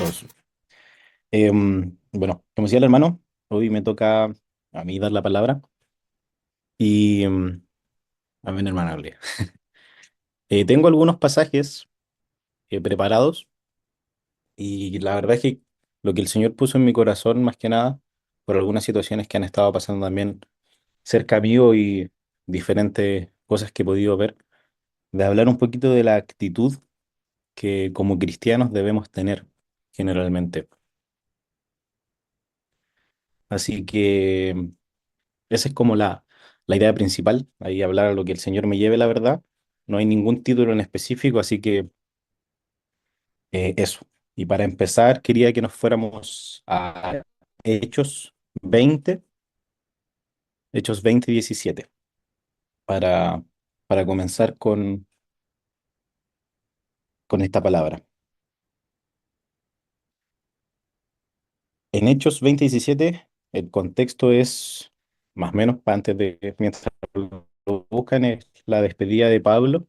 Todos. Bueno, como decía el hermano, hoy me toca a mí dar la palabra y a mi hermana hable. Tengo algunos pasajes preparados y la verdad es que lo que el Señor puso en mi corazón, más que nada, por algunas situaciones que han estado pasando también cerca mío y diferentes cosas que he podido ver, de hablar un poquito de la actitud que como cristianos debemos tener generalmente. Así que esa es como la idea principal, ahí hablar a lo que el Señor me lleve, la verdad. No hay ningún título en específico, así que eso. Y para empezar, quería que nos fuéramos a Hechos 20, Hechos 20 y 17, para, para comenzar con esta palabra. En Hechos 20 y 17, el contexto es, más o menos, antes de, mientras lo buscan, es la despedida de Pablo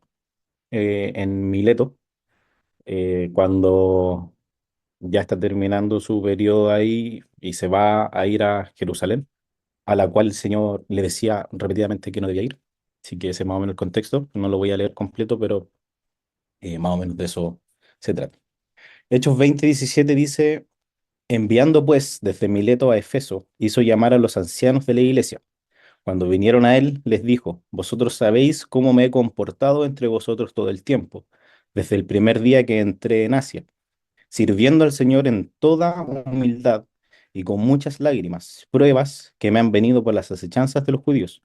en Mileto, cuando ya está terminando su periodo ahí y se va a ir a Jerusalén, a la cual el Señor le decía repetidamente que no debía ir. Así que ese es más o menos el contexto. No lo voy a leer completo, pero más o menos de eso se trata. Hechos 20:17 dice, enviando pues desde Mileto a Efeso, hizo llamar a los ancianos de la iglesia. Cuando vinieron a él, les dijo, vosotros sabéis cómo me he comportado entre vosotros todo el tiempo, desde el primer día que entré en Asia sirviendo al Señor en toda humildad y con muchas lágrimas, pruebas que me han venido por las acechanzas de los judíos.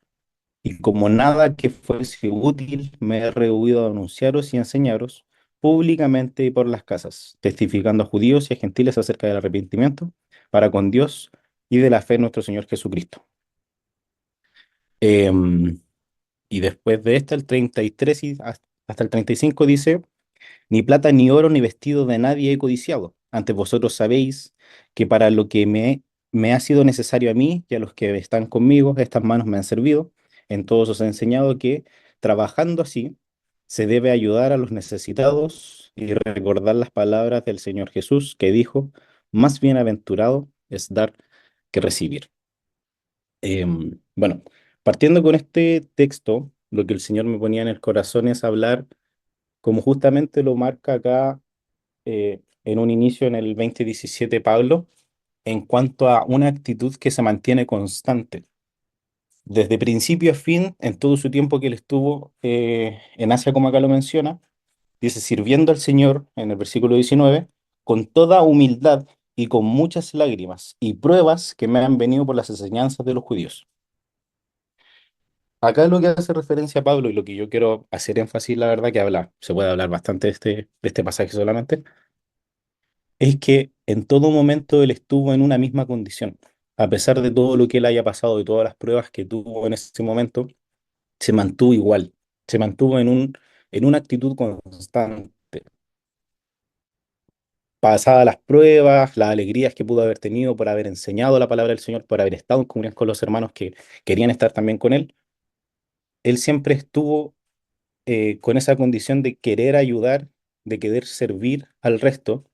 Y como nada que fuese útil, me he rehuido a anunciaros y enseñaros públicamente y por las casas, testificando a judíos y a gentiles acerca del arrepentimiento para con Dios y de la fe en nuestro Señor Jesucristo. Em, y después de esta, el 33 hasta el 35 dice, ni plata, ni oro, ni vestido de nadie he codiciado. Antes vosotros sabéis que para lo que me ha sido necesario a mí y a los que están conmigo, estas manos me han servido. En todos os he enseñado que, trabajando así, se debe ayudar a los necesitados y recordar las palabras del Señor Jesús que dijo, más bienaventurado es dar que recibir. Bueno, partiendo con este texto, lo que el Señor me ponía en el corazón es hablar como justamente lo marca acá en un inicio en el 2017 Pablo, en cuanto a una actitud que se mantiene constante. Desde principio a fin, en todo su tiempo que él estuvo en Asia, como acá lo menciona, dice, sirviendo al Señor, en el versículo 19, con toda humildad y con muchas lágrimas y pruebas que me han venido por las enseñanzas de los judíos. Acá lo que hace referencia a Pablo y lo que yo quiero hacer énfasis, la verdad que habla, se puede hablar bastante de este pasaje solamente, es que en todo momento él estuvo en una misma condición. A pesar de todo lo que él haya pasado, de todas las pruebas que tuvo en ese momento, se mantuvo igual, se mantuvo en una actitud constante. Pasadas las pruebas, las alegrías que pudo haber tenido por haber enseñado la palabra del Señor, por haber estado en comunión con los hermanos que querían estar también con él siempre estuvo con esa condición de querer ayudar, de querer servir al resto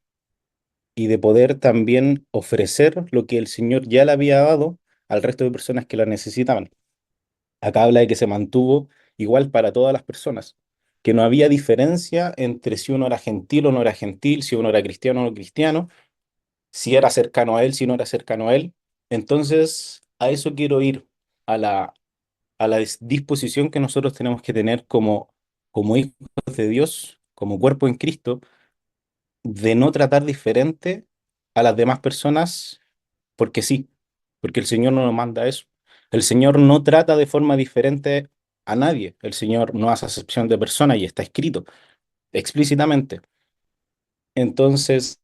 y de poder también ofrecer lo que el Señor ya le había dado al resto de personas que la necesitaban. Acá habla de que se mantuvo igual para todas las personas, que no había diferencia entre si uno era gentil o no era gentil, si uno era cristiano o no cristiano, si era cercano a él, si no era cercano a él. Entonces, a eso quiero ir, a la disposición que nosotros tenemos que tener como hijos de Dios, como cuerpo en Cristo, de no tratar diferente a las demás personas porque sí, porque el Señor no nos manda eso. El Señor no trata de forma diferente a nadie. El Señor no hace acepción de persona y está escrito explícitamente. Entonces,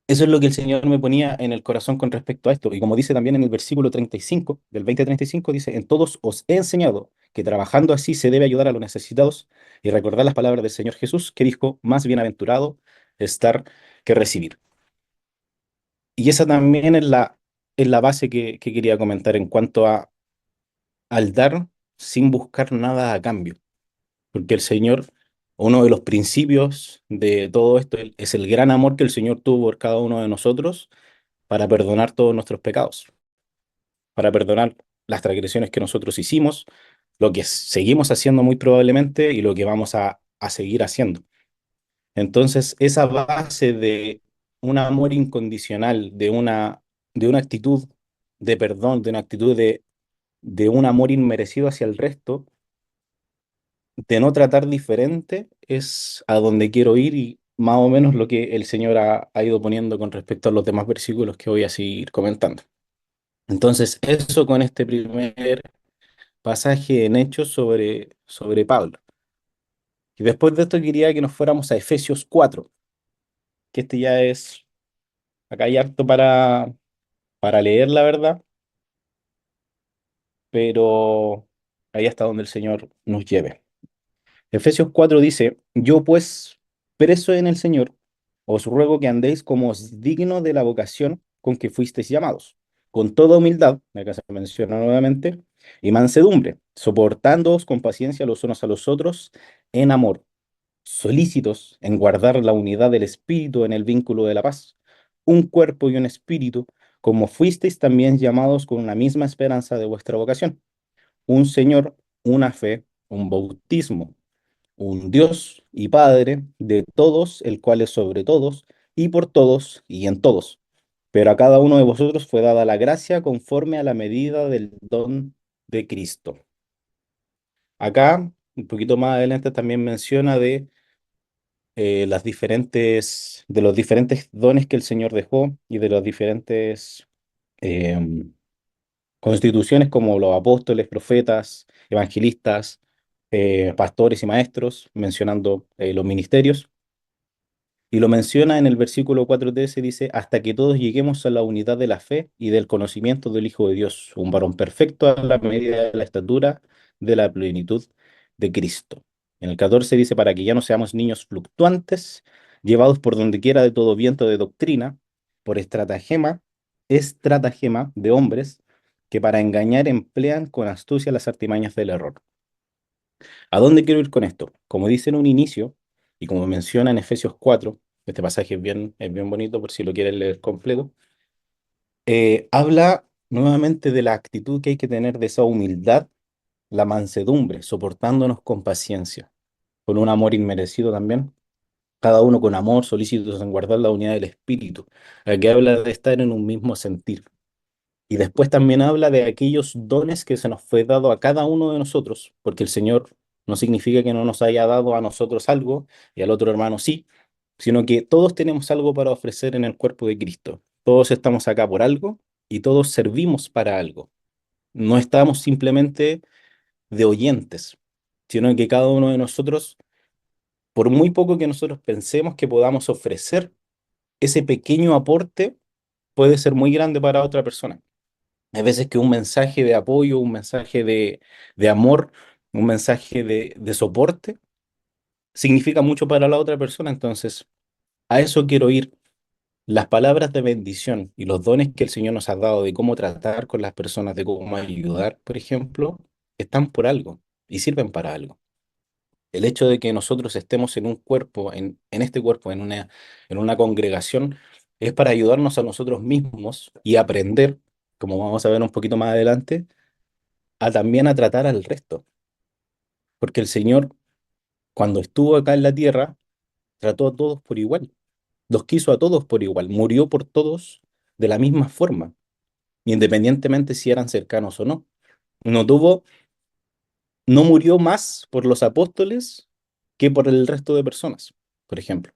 eso es lo que el Señor me ponía en el corazón con respecto a esto. Y como dice también en el versículo 35, del 20:35, dice, en todos os he enseñado que trabajando así se debe ayudar a los necesitados y recordar las palabras del Señor Jesús que dijo, más bienaventurado estar que recibir. Y esa también es la base que quería comentar en cuanto al dar sin buscar nada a cambio. Porque el Señor Uno de los principios de todo esto es el gran amor que el Señor tuvo por cada uno de nosotros para perdonar todos nuestros pecados, para perdonar las transgresiones que nosotros hicimos, lo que seguimos haciendo muy probablemente y lo que vamos a seguir haciendo. Entonces, esa base de un amor incondicional, de una actitud de perdón, de una actitud de un amor inmerecido hacia el resto, de no tratar diferente, es a donde quiero ir y más o menos lo que el Señor ha ido poniendo con respecto a los demás versículos que voy a seguir comentando. Entonces, eso con este primer pasaje en Hechos sobre Pablo. Y después de esto quería que nos fuéramos a Efesios 4, que este ya es, acá hay harto para leer, la verdad, pero ahí hasta donde el Señor nos lleve. Efesios 4 dice, yo pues, preso en el Señor, os ruego que andéis como es digno de la vocación con que fuisteis llamados, con toda humildad, acá se menciona nuevamente, y mansedumbre, soportándoos con paciencia los unos a los otros en amor, solícitos en guardar la unidad del Espíritu en el vínculo de la paz, un cuerpo y un espíritu, como fuisteis también llamados con una misma esperanza de vuestra vocación, un Señor, una fe, un bautismo, un Dios y Padre de todos, el cual es sobre todos, y por todos, y en todos. Pero a cada uno de vosotros fue dada la gracia conforme a la medida del don de Cristo. Acá, un poquito más adelante, también menciona de los diferentes dones que el Señor dejó y de las diferentes em, constituciones como los apóstoles, profetas, evangelistas, pastores y maestros, mencionando los ministerios. Y lo menciona en el versículo 4:13, dice, hasta que todos lleguemos a la unidad de la fe y del conocimiento del Hijo de Dios, un varón perfecto a la medida de la estatura de la plenitud de Cristo. En el 14 dice, para que ya no seamos niños fluctuantes, llevados por donde quiera de todo viento de doctrina, por estratagema de hombres que para engañar emplean con astucia las artimañas del error. ¿A dónde quiero ir con esto? Como dice en un inicio, y como menciona en Efesios 4, este pasaje es bien bonito por si lo quieren leer completo, habla nuevamente de la actitud que hay que tener de esa humildad, la mansedumbre, soportándonos con paciencia, con un amor inmerecido también, cada uno con amor, solícitos en guardar la unidad del espíritu. Aquí habla de estar en un mismo sentir. Y después también habla de aquellos dones que se nos fue dado a cada uno de nosotros, porque el Señor no significa que no nos haya dado a nosotros algo y al otro hermano sí, sino que todos tenemos algo para ofrecer en el cuerpo de Cristo. Todos estamos acá por algo y todos servimos para algo. No estamos simplemente de oyentes, sino que cada uno de nosotros, por muy poco que nosotros pensemos que podamos ofrecer, ese pequeño aporte puede ser muy grande para otra persona. Hay veces que un mensaje de apoyo, un mensaje de amor, un mensaje de soporte significa mucho para la otra persona. Entonces, a eso quiero ir. Las palabras de bendición y los dones que el Señor nos ha dado de cómo tratar con las personas, de cómo ayudar, por ejemplo, están por algo y sirven para algo. El hecho de que nosotros estemos en un cuerpo, en este cuerpo, en una congregación, es para ayudarnos a nosotros mismos y aprender, como vamos a ver un poquito más adelante, a también a tratar al resto, porque el Señor, cuando estuvo acá en la tierra, trató a todos por igual, los quiso a todos por igual, murió por todos de la misma forma, independientemente si eran cercanos o no. No tuvo, no murió más por los apóstoles que por el resto de personas, por ejemplo.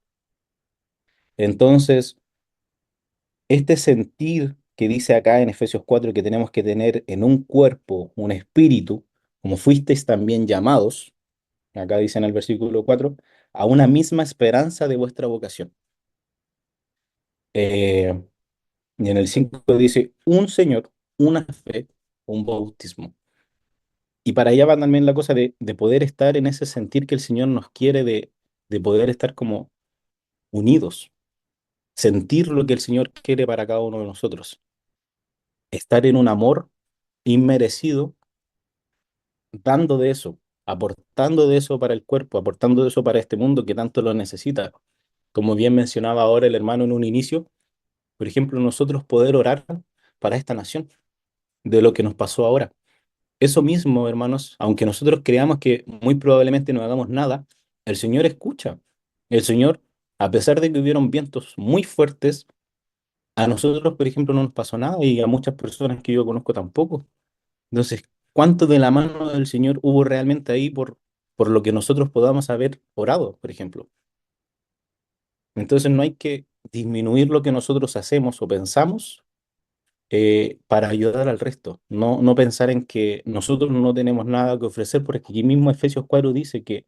Entonces, este sentir que dice acá en Efesios 4 que tenemos que tener en un cuerpo, un espíritu, como fuisteis también llamados, acá dice en el versículo 4, a una misma esperanza de vuestra vocación. Eh, y en el 5 dice, un Señor, una fe, un bautismo. Y para allá va también la cosa de poder estar en ese sentir que el Señor nos quiere de poder estar como unidos, sentir lo que el Señor quiere para cada uno de nosotros, estar en un amor inmerecido, dando de eso. aportando de eso para el cuerpo, aportando de eso para este mundo que tanto lo necesita. Como bien mencionaba ahora el hermano en un inicio, por ejemplo, nosotros poder orar para esta nación, de lo que nos pasó ahora. Eso mismo, hermanos, aunque nosotros creamos que muy probablemente no hagamos nada, el Señor escucha. El Señor, a pesar de que hubieron vientos muy fuertes, a nosotros, por ejemplo, no nos pasó nada y a muchas personas que yo conozco tampoco. Entonces, ¿cuánto de la mano del Señor hubo realmente ahí por lo que nosotros podamos haber orado, por ejemplo? Entonces, no hay que disminuir lo que nosotros hacemos o pensamos para ayudar al resto. No, no pensar en que nosotros no tenemos nada que ofrecer, porque aquí mismo Efesios 4 dice que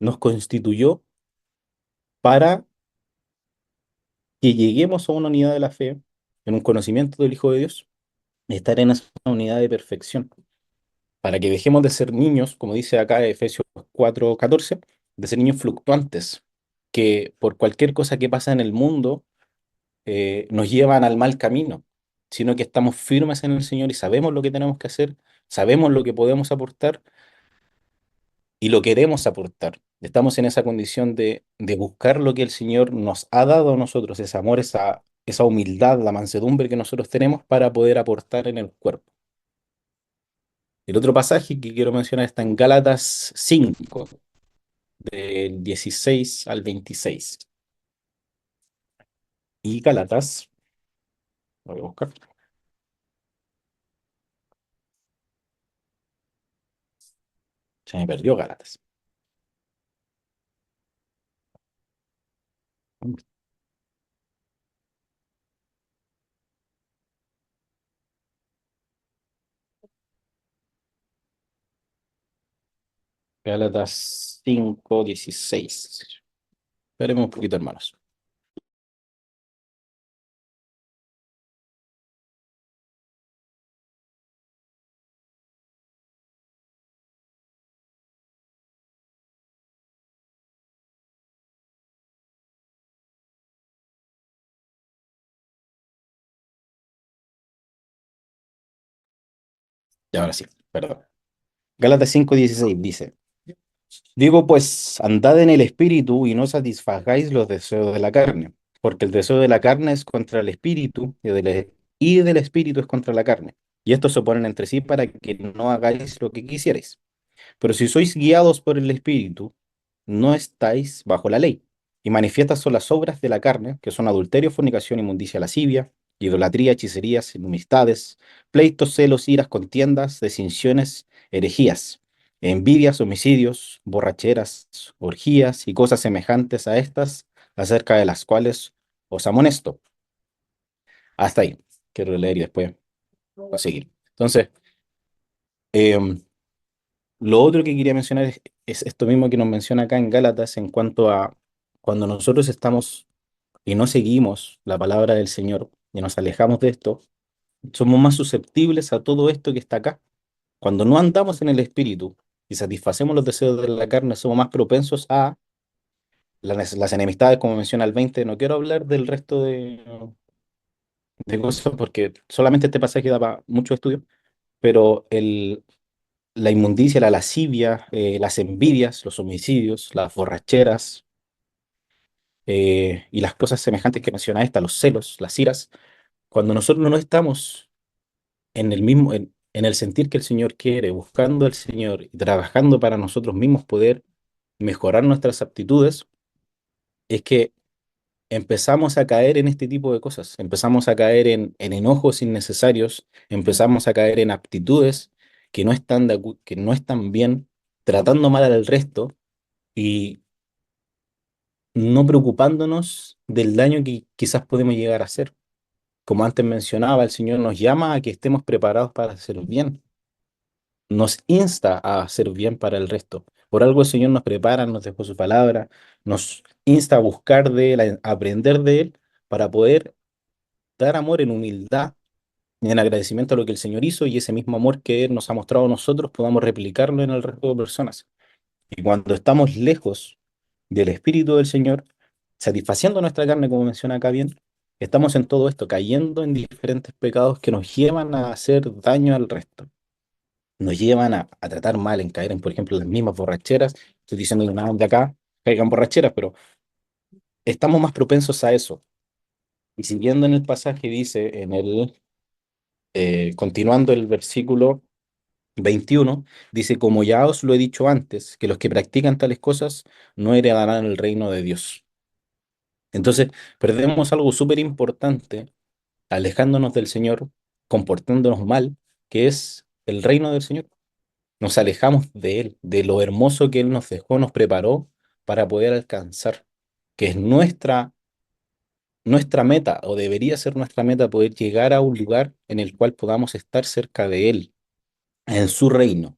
nos constituyó para que lleguemos a una unidad de la fe, en un conocimiento del Hijo de Dios, y estar en esa unidad de perfección, para que dejemos de ser niños, como dice acá Efesios 4:14, de ser niños fluctuantes, que por cualquier cosa que pasa en el mundo nos llevan al mal camino, sino que estamos firmes en el Señor y sabemos lo que tenemos que hacer, sabemos lo que podemos aportar y lo queremos aportar. Estamos en esa condición de buscar lo que el Señor nos ha dado a nosotros, ese amor, esa humildad, la mansedumbre que nosotros tenemos para poder aportar en el cuerpo. El otro pasaje que quiero mencionar está en Gálatas 5, del 16 al 26. Y Gálatas, lo voy a buscar, se me perdió Gálatas. Gálatas 5:16. Esperemos un poquito, hermanos. Y ahora sí, perdón. Gálatas 5:16 dice, digo pues, andad en el espíritu y no satisfagáis los deseos de la carne, porque el deseo de la carne es contra el espíritu y del espíritu es contra la carne. Y estos se oponen entre sí para que no hagáis lo que quisierais. Pero si sois guiados por el espíritu, no estáis bajo la ley. Y manifiestas son las obras de la carne, que son adulterio, fornicación, inmundicia, lascivia, idolatría, hechicerías, enemistades, pleitos, celos, iras, contiendas, desinciones, herejías, envidias, homicidios, borracheras, orgías y cosas semejantes a estas, acerca de las cuales os amonesto. Hasta ahí. Quiero leer y después a seguir. Entonces, em, lo otro que quería mencionar es esto mismo que nos menciona acá en Gálatas en cuanto a cuando nosotros estamos y no seguimos la palabra del Señor y nos alejamos de esto, somos más susceptibles a todo esto que está acá. Cuando no andamos en el Espíritu y satisfacemos los deseos de la carne, somos más propensos a las enemistades, como menciona el 20. No quiero hablar del resto de cosas porque solamente este pasaje da para mucho estudio, pero la inmundicia, la lascivia, las envidias, los homicidios, las borracheras y las cosas semejantes que menciona esta, los celos, las iras, cuando nosotros no estamos en el mismo, en el sentir que el Señor quiere, buscando al Señor y trabajando para nosotros mismos poder mejorar nuestras aptitudes, es que empezamos a caer en este tipo de cosas, empezamos a caer en enojos innecesarios, empezamos a caer en aptitudes que no están, que no están bien, tratando mal al resto y no preocupándonos del daño que quizás podemos llegar a hacer. Como antes mencionaba, el Señor nos llama a que estemos preparados para hacer bien, nos insta a hacer bien para el resto. Por algo el Señor nos prepara, nos dejó su palabra, nos insta a buscar de Él, a aprender de Él, para poder dar amor en humildad y en agradecimiento a lo que el Señor hizo y ese mismo amor que Él nos ha mostrado a nosotros podamos replicarlo en el resto de personas. Y cuando estamos lejos del Espíritu del Señor, satisfaciendo nuestra carne, como menciona acá bien, estamos en todo esto, cayendo en diferentes pecados que nos llevan a hacer daño al resto. nos llevan a tratar mal, en caer en, por ejemplo, las mismas borracheras. Estoy diciendo que nada de acá caigan borracheras, pero estamos más propensos a eso. Y siguiendo en el pasaje, dice continuando el versículo 21, dice, como ya os lo he dicho antes, que los que practican tales cosas no heredarán el reino de Dios. Entonces, perdemos algo súper importante alejándonos del Señor, comportándonos mal, que es el reino del Señor. Nos alejamos de Él, de lo hermoso que Él nos dejó, nos preparó para poder alcanzar, que es nuestra meta, o debería ser nuestra meta, poder llegar a un lugar en el cual podamos estar cerca de Él, en su reino.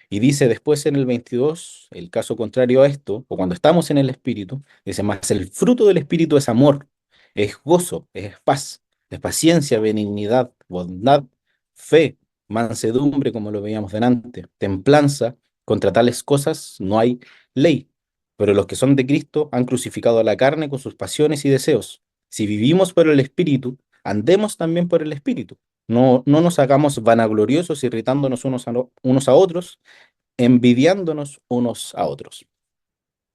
Y dice después en el 22 el caso contrario a esto, o cuando estamos en el Espíritu, dice, más el fruto del Espíritu es amor, es gozo, es paz, es paciencia, benignidad, bondad, fe, mansedumbre, como lo veíamos delante, templanza, contra tales cosas no hay ley. Pero los que son de Cristo han crucificado a la carne con sus pasiones y deseos. Si vivimos por el Espíritu, andemos también por el Espíritu. No nos hagamos vanagloriosos, irritándonos unos a otros, envidiándonos unos a otros.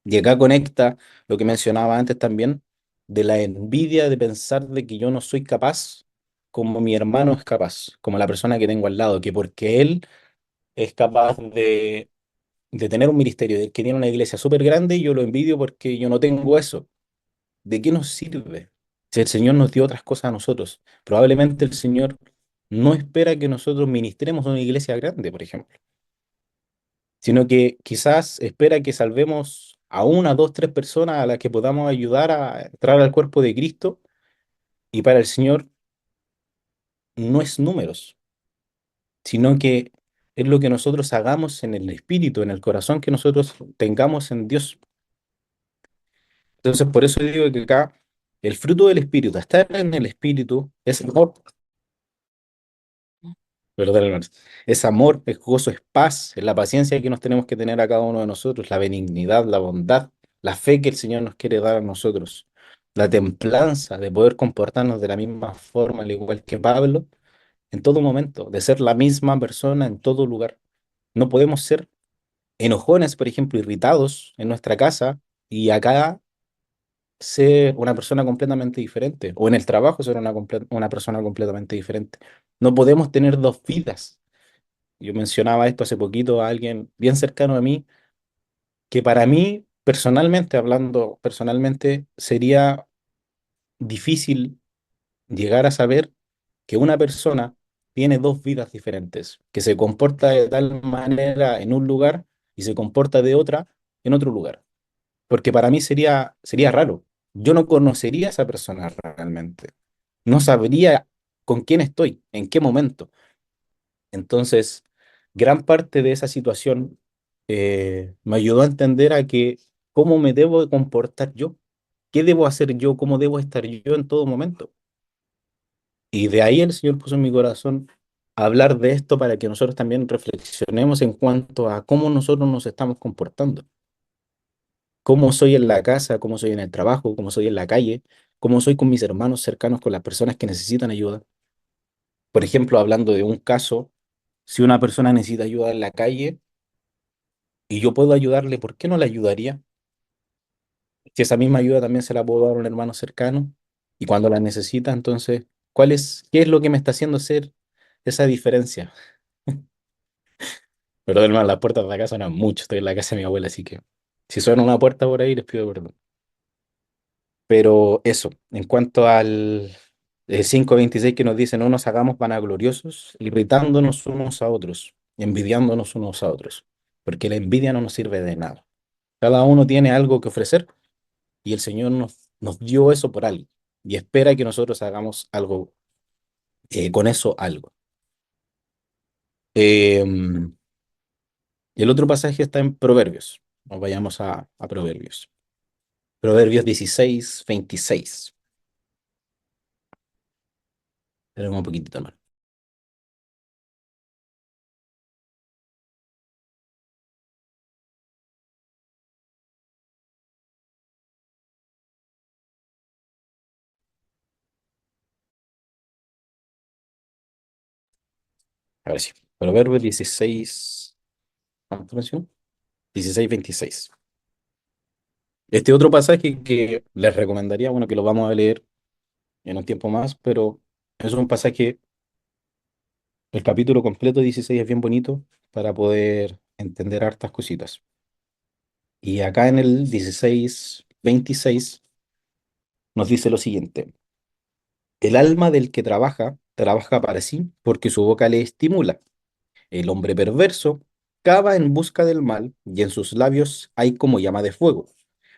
Y acá conecta lo que mencionaba antes también, de la envidia de pensar de que yo no soy capaz como mi hermano es capaz, como la persona que tengo al lado, que porque él es capaz de tener un ministerio, de que tiene una iglesia súper grande, yo lo envidio porque yo no tengo eso. ¿De qué nos sirve? Si el Señor nos dio otras cosas a nosotros, probablemente el Señor no espera que nosotros ministremos a una iglesia grande, por ejemplo, sino que quizás espera que salvemos a una, dos, tres personas a las que podamos ayudar a entrar al cuerpo de Cristo, y para el Señor no es números, sino que es lo que nosotros hagamos en el espíritu, en el corazón que nosotros tengamos en Dios. Entonces, por eso digo que acá el fruto del espíritu, estar en el espíritu, es amor, ¿verdad, hermanos? Es amor, es gozo, es paz, es la paciencia que nos tenemos que tener a cada uno de nosotros, la benignidad, la bondad, la fe que el Señor nos quiere dar a nosotros, la templanza de poder comportarnos de la misma forma, al igual que Pablo, en todo momento, de ser la misma persona en todo lugar. No podemos ser enojones, por ejemplo, irritados en nuestra casa y acá ser una persona completamente diferente, o en el trabajo ser una persona completamente diferente. No podemos tener dos vidas. Yo mencionaba esto hace poquito a alguien bien cercano a mí, que para mí, personalmente, hablando personalmente, sería difícil llegar a saber que una persona tiene dos vidas diferentes, que se comporta de tal manera en un lugar y se comporta de otra en otro lugar. Porque para mí sería raro. Yo no conocería a esa persona realmente. No sabría con quién estoy, en qué momento. Entonces, gran parte de esa situación me ayudó a entender a que cómo me debo de comportar yo, qué debo hacer yo, cómo debo estar yo en todo momento. Y de ahí el Señor puso en mi corazón hablar de esto para que nosotros también reflexionemos en cuanto a cómo nosotros nos estamos comportando, cómo soy en la casa, cómo soy en el trabajo, cómo soy en la calle, cómo soy con mis hermanos cercanos, con las personas que necesitan ayuda. Por ejemplo, hablando de un caso, si una persona necesita ayuda en la calle, y yo puedo ayudarle, ¿por qué no le ayudaría? Si esa misma ayuda también se la puedo dar a un hermano cercano y cuando la necesita, entonces, qué es lo que me está haciendo hacer esa diferencia? Pero hermano, las puertas de la casa suenan mucho, estoy en la casa de mi abuela, así que si suena una puerta por ahí, les pido perdón. Pero eso, en cuanto al 5:26 que nos dice, no nos hagamos vanagloriosos, irritándonos unos a otros, envidiándonos unos a otros, porque la envidia no nos sirve de nada. Cada uno tiene algo que ofrecer y el Señor nos dio eso por algo y espera que nosotros hagamos algo con eso algo. Em, y el otro pasaje está en Proverbios. Nos vayamos a Proverbios. Proverbios 16:26. Tenemos un poquitito más. A ver si. Proverbios 16, ¿cuánto mencionó? 16:26. Este otro pasaje que les recomendaría, bueno, que lo vamos a leer en un tiempo más, pero es un pasaje, el capítulo completo 16 es bien bonito para poder entender hartas cositas. Y acá en el 16:26 nos dice lo siguiente: el alma del que trabaja, trabaja para sí porque su boca le estimula. El hombre perverso cava en busca del mal y en sus labios hay como llama de fuego.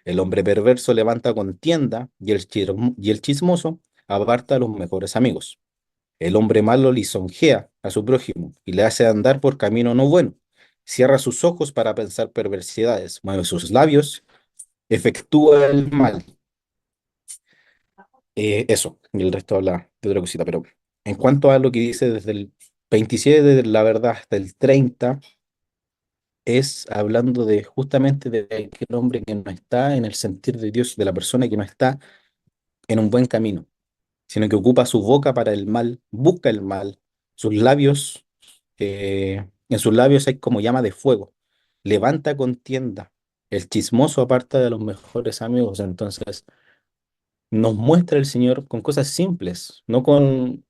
El hombre perverso levanta contienda y el chismoso aparta a los mejores amigos. El hombre malo lisonjea a su prójimo y le hace andar por camino no bueno. Cierra sus ojos para pensar perversidades, mueve sus labios, efectúa el mal. Eso, y el resto habla de otra cosita, pero en cuanto a lo que dice desde el 27 de la verdad hasta el 30, es hablando de justamente de aquel hombre que no está en el sentir de Dios, de la persona que no está en un buen camino, sino que ocupa su boca para el mal, busca el mal, sus labios, en sus labios hay como llama de fuego, levanta contienda, el chismoso aparta de los mejores amigos. Entonces nos muestra el Señor con cosas simples, no con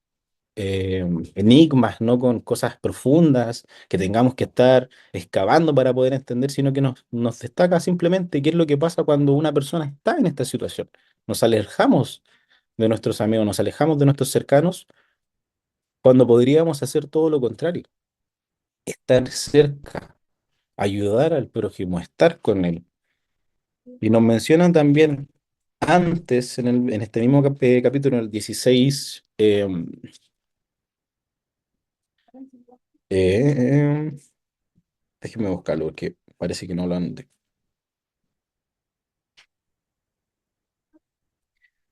eh, enigmas, no con cosas profundas que tengamos que estar excavando para poder entender, sino que nos destaca simplemente qué es lo que pasa cuando una persona está en esta situación. Nos alejamos de nuestros amigos, nos alejamos de nuestros cercanos, cuando podríamos hacer todo lo contrario, estar cerca, ayudar al prójimo, estar con él. Y nos mencionan también antes, en este mismo capítulo, en el 16, eh, déjenme buscarlo porque parece que no lo han...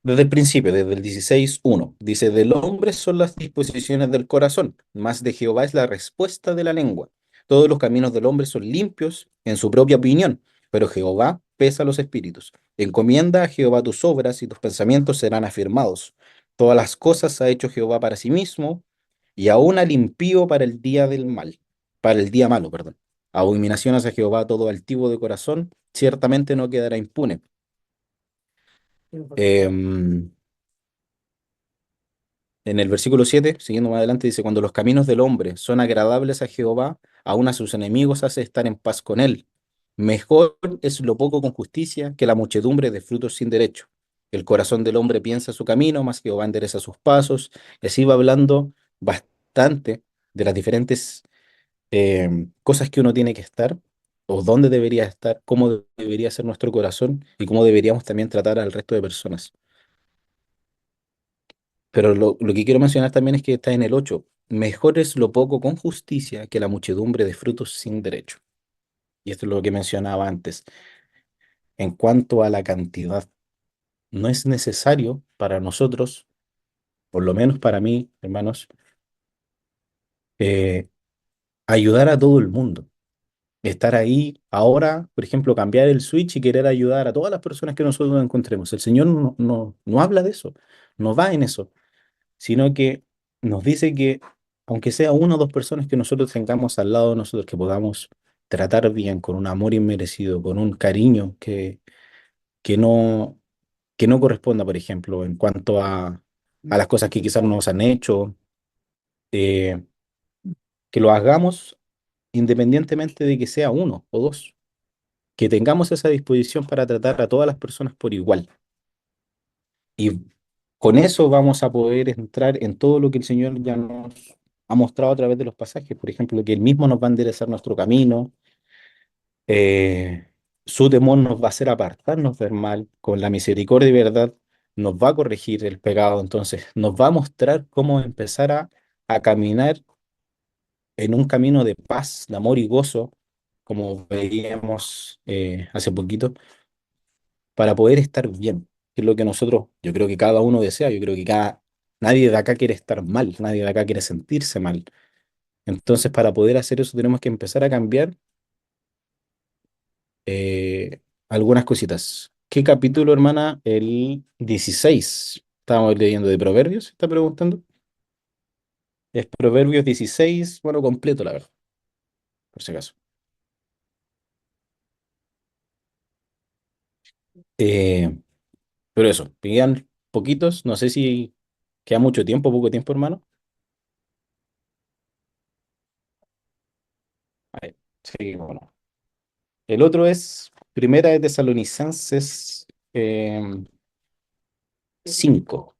Desde el principio, desde el 16:1, dice: del hombre son las disposiciones del corazón, mas de Jehová es la respuesta de la lengua. Todos los caminos del hombre son limpios en su propia opinión, pero Jehová pesa los espíritus. Encomienda a Jehová tus obras y tus pensamientos serán afirmados. Todas las cosas ha hecho Jehová para sí mismo, y aún al impío para el día del mal, para el día malo, perdón. Abominaciones a Jehová todo altivo de corazón, ciertamente no quedará impune. Em, En el versículo 7, siguiendo más adelante, dice: cuando los caminos del hombre son agradables a Jehová, aun a sus enemigos hace estar en paz con él. Mejor es lo poco con justicia que la muchedumbre de frutos sin derecho. El corazón del hombre piensa su camino, mas Jehová endereza sus pasos. Y así va hablando bastante de las diferentes cosas que uno tiene que estar, o dónde debería estar, cómo debería ser nuestro corazón y cómo deberíamos también tratar al resto de personas. Pero lo que quiero mencionar también es que está en el 8: mejor es lo poco con justicia que la muchedumbre de frutos sin derecho. Y esto es lo que mencionaba antes. En cuanto a la cantidad, no es necesario para nosotros, por lo menos para mí, hermanos, eh, ayudar a todo el mundo. Estar ahí ahora, por ejemplo, cambiar el switch y querer ayudar a todas las personas que nosotros encontremos. El Señor no habla de eso, no va en eso, sino que nos dice que aunque sea una o dos personas que nosotros tengamos al lado de nosotros, que podamos tratar bien, con un amor inmerecido, con un cariño que no, que no corresponda, por ejemplo, en cuanto a las cosas que quizás nos han hecho, eh, que lo hagamos independientemente de que sea uno o dos, que tengamos esa disposición para tratar a todas las personas por igual. Y con eso vamos a poder entrar en todo lo que el Señor ya nos ha mostrado a través de los pasajes. Por ejemplo, que Él mismo nos va a enderezar nuestro camino. Su temor nos va a hacer apartarnos del mal. Con la misericordia y verdad nos va a corregir el pecado. Entonces nos va a mostrar cómo empezar a caminar en un camino de paz, de amor y gozo, como veíamos hace poquito, para poder estar bien, que es lo que nosotros, yo creo que cada uno desea. Yo creo que nadie de acá quiere estar mal, nadie de acá quiere sentirse mal. Entonces, para poder hacer eso tenemos que empezar a cambiar eh, algunas cositas. ¿Qué capítulo, hermana? El 16. Estábamos leyendo de Proverbios, ¿está preguntando? Es Proverbios 16, bueno, completo, la verdad, por si acaso. Eh, pero eso, quedan poquitos, no sé si queda mucho tiempo, poco tiempo, hermano. Ahí, sí, bueno. El otro es Primera de Tesalonicenses 5.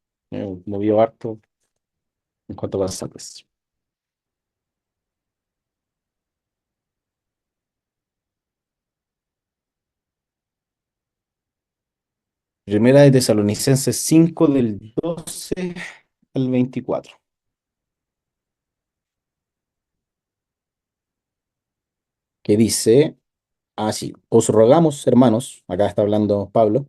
Movió harto en cuanto a pasajes. Primera de Tesalonicenses 5 del 12 al 24, que dice así, os rogamos, hermanos, acá está hablando Pablo,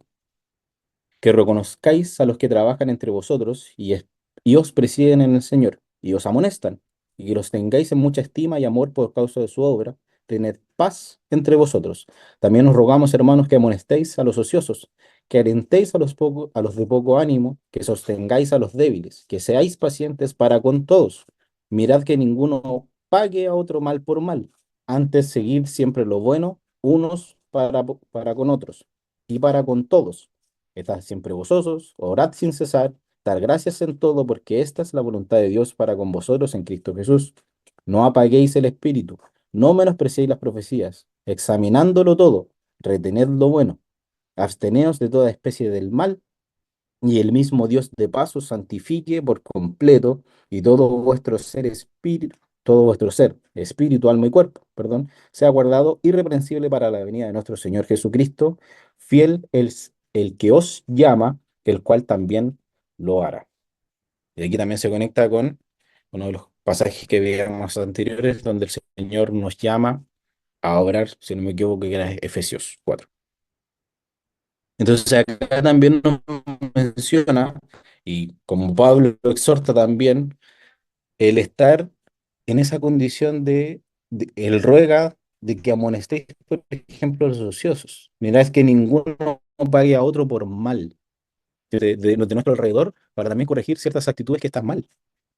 que reconozcáis a los que trabajan entre vosotros y os presiden en el Señor, y os amonestan, y que los tengáis en mucha estima y amor por causa de su obra, tened paz entre vosotros. También os rogamos, hermanos, que amonestéis a los ociosos, que alentéis a los de poco ánimo, que sostengáis a los débiles, que seáis pacientes para con todos. Mirad que ninguno pague a otro mal por mal. Antes seguid siempre lo bueno, unos para con otros y para con todos. Estad siempre gozosos, orad sin cesar, dar gracias en todo, porque esta es la voluntad de Dios para con vosotros en Cristo Jesús. No apaguéis el espíritu, no menospreciéis las profecías, examinándolo todo, retened lo bueno, absteneos de toda especie del mal, y el mismo Dios de paz os santifique por completo, y todo vuestro ser, espíritu, alma y cuerpo, perdón, sea guardado irreprensible para la venida de nuestro Señor Jesucristo, fiel el que os llama, el cual también lo hará. Y aquí también se conecta con uno de los pasajes que veíamos anteriores, donde el Señor nos llama a obrar, si no me equivoco, que era Efesios 4. Entonces acá también nos menciona, y como Pablo lo exhorta también, el estar en esa condición él ruega de que amonestéis, por ejemplo, a los ociosos. Mirad que ninguno pague a otro por mal de nuestro alrededor, para también corregir ciertas actitudes que están mal.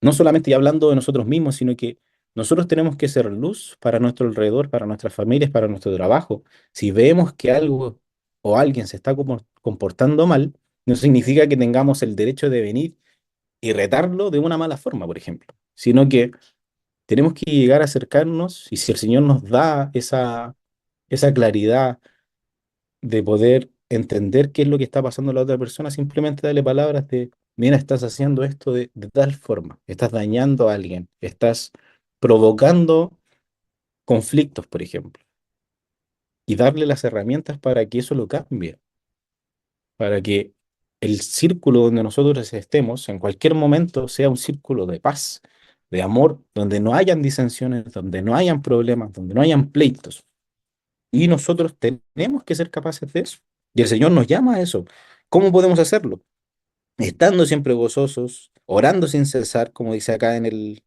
No solamente ya hablando de nosotros mismos, sino que nosotros tenemos que ser luz para nuestro alrededor, para nuestras familias, para nuestro trabajo. Si vemos que algo o alguien se está comportando mal, no significa que tengamos el derecho de venir y retarlo de una mala forma, por ejemplo, sino que tenemos que llegar a acercarnos y si el Señor nos da esa claridad de poder entender qué es lo que está pasando a la otra persona, simplemente darle palabras de, mira, estás haciendo esto de tal forma, estás dañando a alguien, estás provocando conflictos, por ejemplo, y darle las herramientas para que eso lo cambie, para que el círculo donde nosotros estemos en cualquier momento sea un círculo de paz, de amor, donde no hayan disensiones, donde no hayan problemas, donde no hayan pleitos. Y nosotros tenemos que ser capaces de eso. Y el Señor nos llama a eso. ¿Cómo podemos hacerlo? Estando siempre gozosos, orando sin cesar, como dice acá en el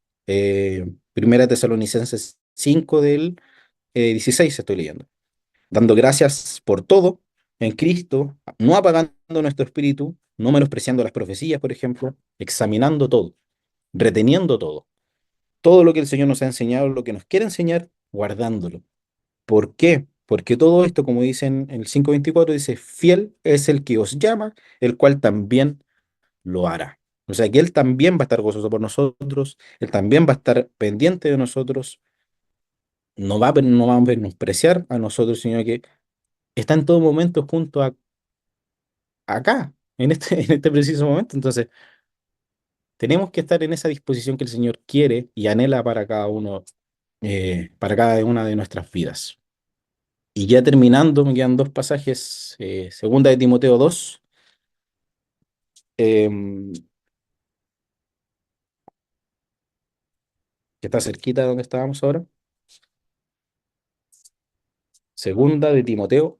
Primera Tesalonicenses 5 del 16 estoy leyendo. Dando gracias por todo en Cristo, no apagando nuestro espíritu, no menospreciando las profecías, por ejemplo, examinando todo, reteniendo todo. Todo lo que el Señor nos ha enseñado, lo que nos quiere enseñar, guardándolo. ¿Por qué? Porque todo esto, como dicen en el 5:24, dice, fiel es el que os llama, el cual también lo hará. O sea que Él también va a estar gozoso por nosotros, Él también va a estar pendiente de nosotros, no va a menospreciar a nosotros, sino que está en todo momento junto a acá, en este preciso momento. Entonces, tenemos que estar en esa disposición que el Señor quiere y anhela para cada uno, para cada una de nuestras vidas. Y ya terminando, me quedan dos pasajes, segunda de Timoteo 2, que está cerquita de donde estábamos ahora. Segunda de Timoteo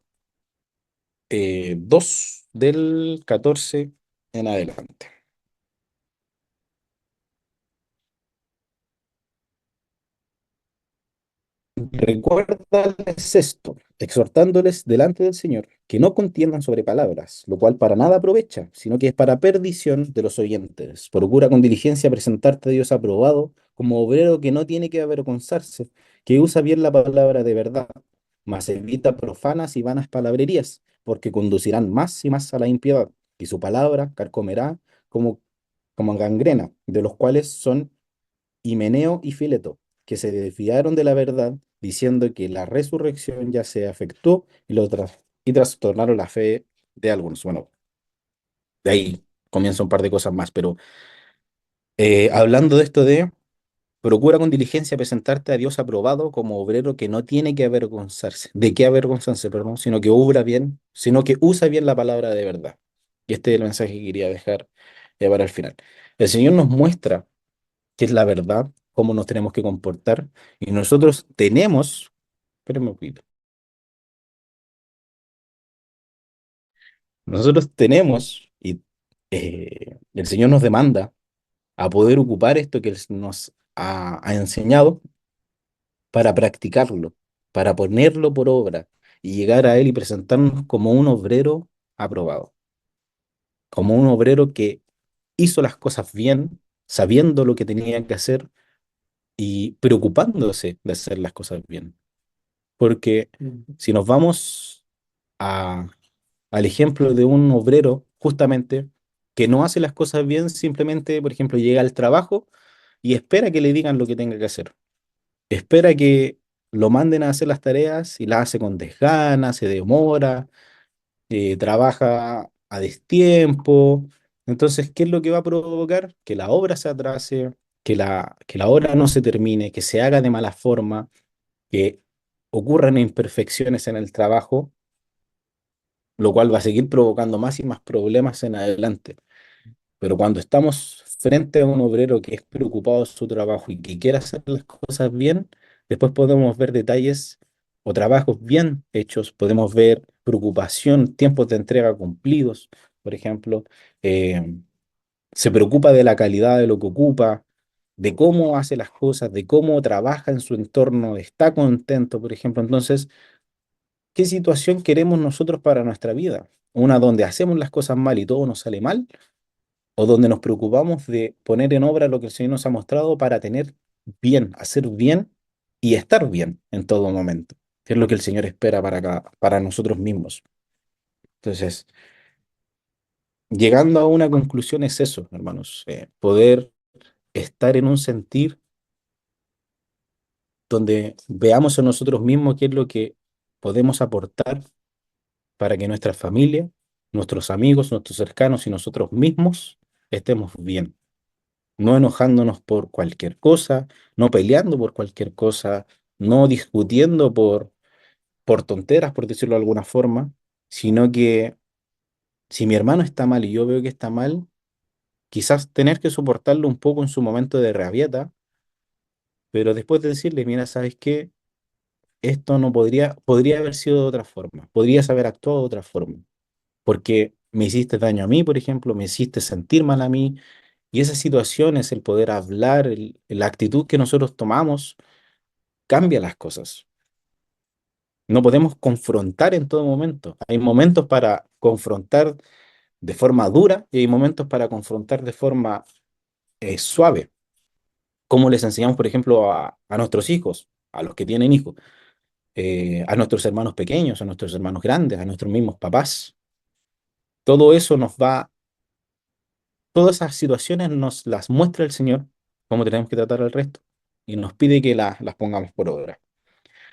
2 del 14 en adelante. Recuérdales esto, exhortándoles delante del Señor, que no contiendan sobre palabras, lo cual para nada aprovecha, sino que es para perdición de los oyentes. Procura con diligencia presentarte a Dios aprobado como obrero que no tiene que avergonzarse, que usa bien la palabra de verdad, mas evita profanas y vanas palabrerías, porque conducirán más y más a la impiedad, y su palabra carcomerá como, como gangrena, de los cuales son Himeneo y Fileto, que se desviaron de la verdad, diciendo que la resurrección ya se efectuó y trastornaron la fe de algunos. Bueno, de ahí comienza un par de cosas más, pero hablando de esto de, procura con diligencia presentarte a Dios aprobado como obrero que no tiene que avergonzarse, de qué avergonzarse, perdón, sino que obra bien, sino que usa bien la palabra de verdad. Y este es el mensaje que quería dejar para el final. El Señor nos muestra qué es la verdad, cómo nos tenemos que comportar, y nosotros tenemos, espérenme un poquito, nosotros tenemos, y el Señor nos demanda a poder ocupar esto que Él nos ha enseñado para practicarlo, para ponerlo por obra y llegar a Él y presentarnos como un obrero aprobado, como un obrero que hizo las cosas bien, sabiendo lo que tenía que hacer y preocupándose de hacer las cosas bien. Porque si nos vamos a- al ejemplo de un obrero, justamente, que no hace las cosas bien, simplemente, por ejemplo, llega al trabajo y espera que le digan lo que tenga que hacer. Espera que lo manden a hacer las tareas y las hace con desgana, se demora, trabaja a destiempo. Entonces, ¿qué es lo que va a provocar? Que la obra se atrase, que la obra no se termine, que se haga de mala forma, que ocurran imperfecciones en el trabajo, lo cual va a seguir provocando más y más problemas en adelante. Pero cuando estamos frente a un obrero que es preocupado de su trabajo y que quiere hacer las cosas bien, después podemos ver detalles o trabajos bien hechos, podemos ver preocupación, tiempos de entrega cumplidos, por ejemplo, eh, se preocupa de la calidad de lo que ocupa, de cómo hace las cosas, de cómo trabaja en su entorno, está contento, por ejemplo. Entonces, ¿qué situación queremos nosotros para nuestra vida? ¿Una donde hacemos las cosas mal y todo nos sale mal? ¿O donde nos preocupamos de poner en obra lo que el Señor nos ha mostrado para tener bien, hacer bien y estar bien en todo momento? Que es lo que el Señor espera para nosotros mismos. Entonces, llegando a una conclusión es eso, hermanos, poder estar en un sentir donde veamos en nosotros mismos qué es lo que podemos aportar para que nuestra familia, nuestros amigos, nuestros cercanos y nosotros mismos estemos bien, no enojándonos por cualquier cosa, no peleando por cualquier cosa, no discutiendo por tonteras, por decirlo de alguna forma, sino que si mi hermano está mal y yo veo que está mal, quizás tener que soportarlo un poco en su momento de rabieta, pero después de decirle, mira, ¿sabes qué? Esto no podría haber sido de otra forma, podrías haber actuado de otra forma, porque me hiciste daño a mí, por ejemplo, me hiciste sentir mal a mí, y esas situaciones, el poder hablar, la actitud que nosotros tomamos, cambia las cosas. No podemos confrontar en todo momento. Hay momentos para confrontar de forma dura y hay momentos para confrontar de forma suave, como les enseñamos, por ejemplo, a nuestros hijos, a los que tienen hijos, a nuestros hermanos pequeños, a nuestros hermanos grandes, a nuestros mismos papás. Todo eso nos va, todas esas situaciones nos las muestra el Señor, cómo tenemos que tratar al resto, y nos pide que las pongamos por obra.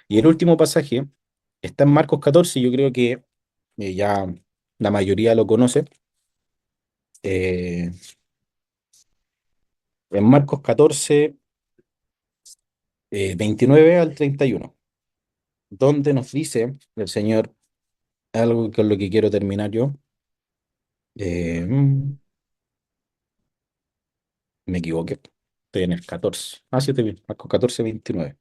Y el último pasaje está en Marcos 14, yo creo que ya la mayoría lo conoce, eh, en Marcos 14, 29 al 31, donde nos dice el Señor algo con lo que quiero terminar yo. Eh, mm, Me equivoqué, estoy en el 14. Ah, sí, estoy bien, Marcos 14, 29.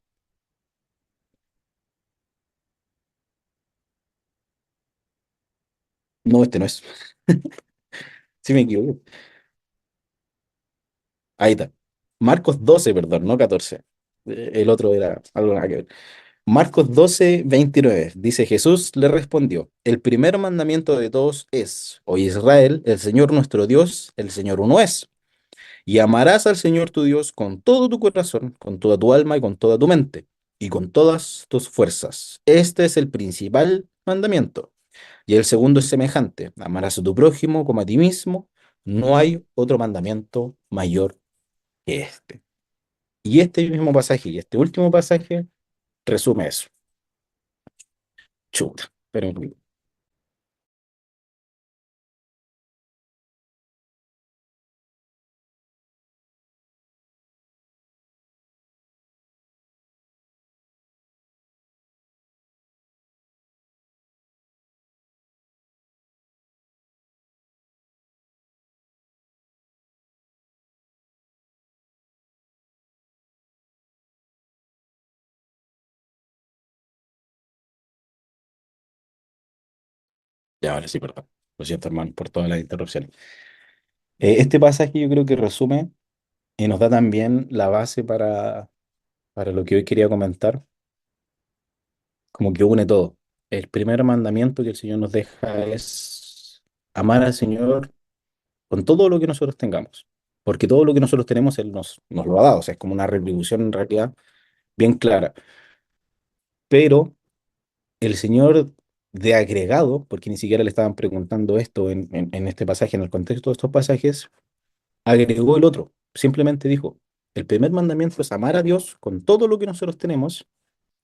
No, este no es. Sí, me equivoqué. Ahí está. Marcos 12, perdón, no 14. El otro era algo nada que ver. Marcos 12, 29. Dice Jesús le respondió, el primer mandamiento de todos es, oye Israel, el Señor nuestro Dios, el Señor uno es. Y amarás al Señor tu Dios con todo tu corazón, con toda tu alma y con toda tu mente, y con todas tus fuerzas. Este es el principal mandamiento. Y el segundo es semejante, amarás a tu prójimo como a ti mismo. No hay otro mandamiento mayor que este. Y este mismo pasaje y este último pasaje resume eso. Chuta. Pero ya, ahora sí, perdón. Lo siento, hermano, por todas las interrupciones. Este pasaje yo creo que resume y nos da también la base para lo que hoy quería comentar, como que une todo. El primer mandamiento que el Señor nos deja es amar al Señor con todo lo que nosotros tengamos, porque todo lo que nosotros tenemos Él nos lo ha dado, o sea, es como una retribución en realidad bien clara. Pero el Señor de agregado, porque ni siquiera le estaban preguntando esto en este pasaje, en el contexto de estos pasajes, agregó el otro. Simplemente dijo, el primer mandamiento es amar a Dios con todo lo que nosotros tenemos,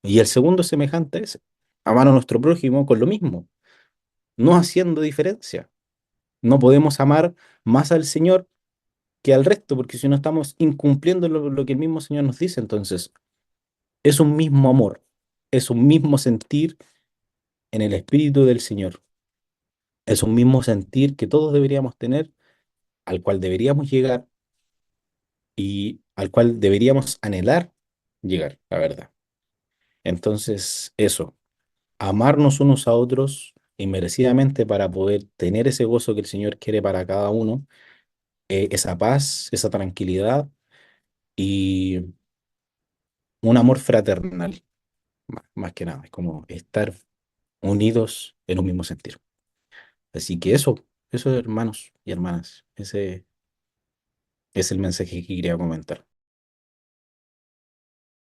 y el segundo es semejante a ese, amar a nuestro prójimo con lo mismo, no haciendo diferencia. No podemos amar más al Señor que al resto, porque si no estamos incumpliendo lo que el mismo Señor nos dice, entonces es un mismo amor, es un mismo sentir en el Espíritu del Señor, es un mismo sentir que todos deberíamos tener, al cual deberíamos llegar y al cual deberíamos anhelar llegar, la verdad. Entonces, eso, amarnos unos a otros inmerecidamente para poder tener ese gozo que el Señor quiere para cada uno, esa paz, esa tranquilidad y un amor fraternal, más que nada, es como estar unidos en un mismo sentir. Así que eso, hermanos y hermanas, ese es el mensaje que quería comentar.